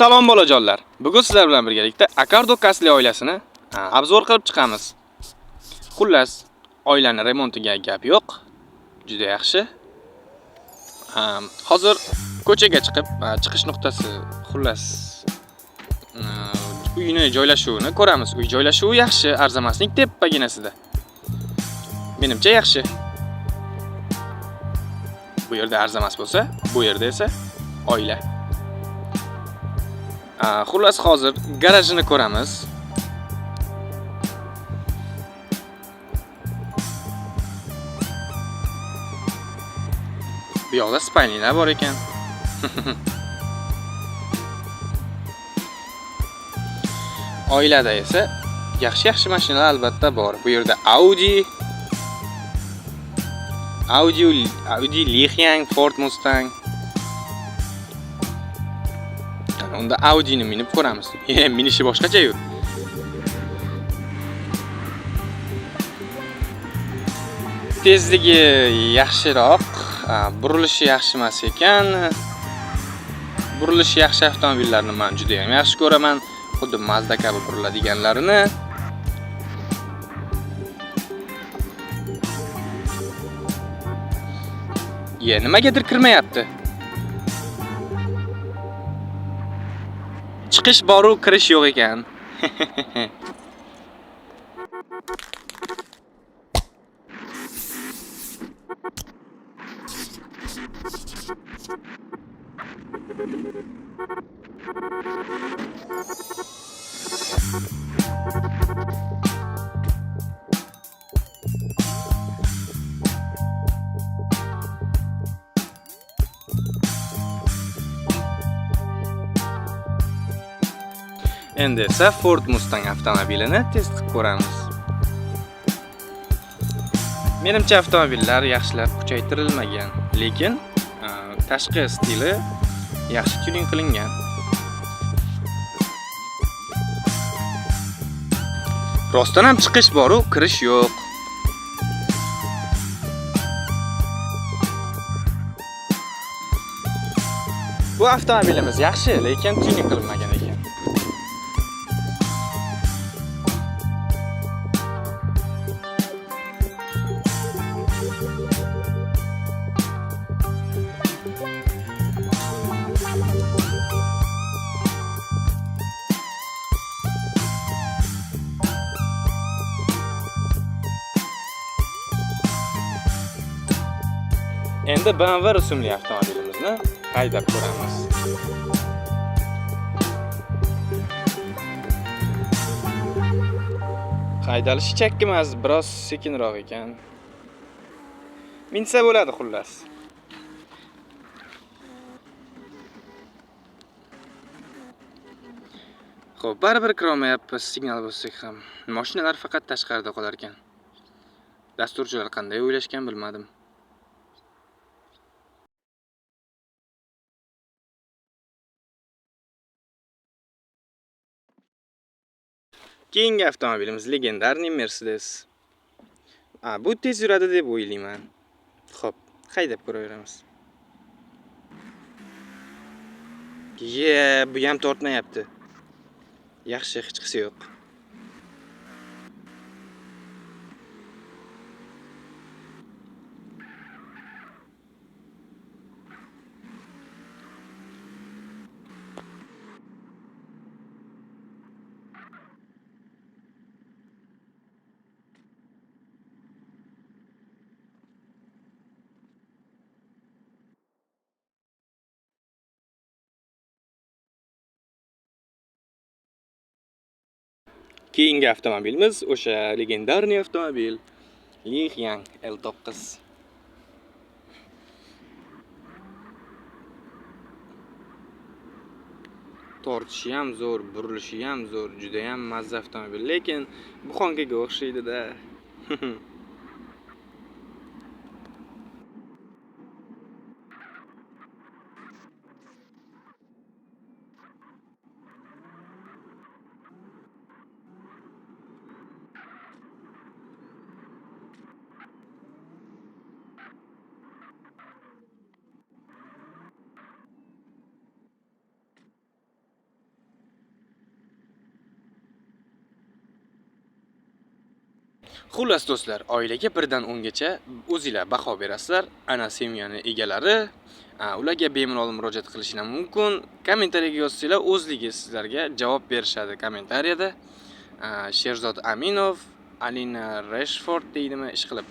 Salom bolajonlar. Bugun sizlar bilan birgalikda Akardo Kasli oilasini obzor qilib chiqamiz. Xullas, oilani remontiga gap yo'q. Juda yaxshi. Hozir ko'chaga chiqib, chiqish nuqtasi, xullas uyini joylashuvini ko'ramiz. Uy joylashuvi yaxshi, arzamaslik tepaginasida. Menimcha yaxshi. Bu yerda arzamas bo'lsa, bu yerda esa oila. Xullas hozir garajini ko'ramiz. Bu yoqda spaynilar bor ekan. Oilada esa yaxshi mashinalar albatta bor. Bu yerda Audi Lixiang, Ford Mustang. Unda Audi'ni minib ko'ramiz. Minishi boshqacha-yu. Tezligi yaxshiroq, burilishi yaxshi emas ekan. Burilishi yaxshi avtomobillarni men juda ham yaxshi ko'raman. Xuddi Mazda kabi buriladiganlarini. Nimagadir kirmayapti. Chiqish boru, kirish yo'q ekan. Endi esa Ford Mustang avtomobilini test qilib ko'ramiz. Menimcha avtomobillar yaxshilab kuchaytirilmagan, lekin tashqi stili yaxshi tuning qilingan. Rostdan ham chiqish bor-u, kirish yo'q. Bu avtomobilimiz yaxshi, lekin tuning qilinmagan ekan. Endi BMW rusumli avtomobilimizni haydab ko'ramiz. Haydalishi chakki emas, biroz sekinroq ekan. Minsa bo'ladi xullas. Xo'p, baribir kirolmayapmiz signal bo'lsak ham. Mashinalar faqat tashqarida qolar ekan. Dasturchilar qanday o'ylashgan bilmadim. Keyingi avtomobilimiz legendarniy Mercedes. Bu tez yuradi deb o'ylayman. Xo'p, haydab ko'raveramiz. Bu ham tortmayapti. Yaxshi, hech qisi yo'q. Keyingi avtomobilimiz o'sha legendarniy avtomobil Lixiang L9. Tortishi ham zo'r, burilishi ham zo'r, juda ham mazza avtomobil, lekin buxonkaga o'xshaydi-da. Xullas do'stlar, oilaga 1 dan 10 gacha o'zingizlar baho berasizlar. Ana semyani egalari, ularga bemalol murojaat qilishinglar mumkin. Kommentariyaga yozsanglar, o'zligi sizlarga javob berishadi kommentariyada. Sherzod Aminov, Alina Rashford deydimi, ishqilib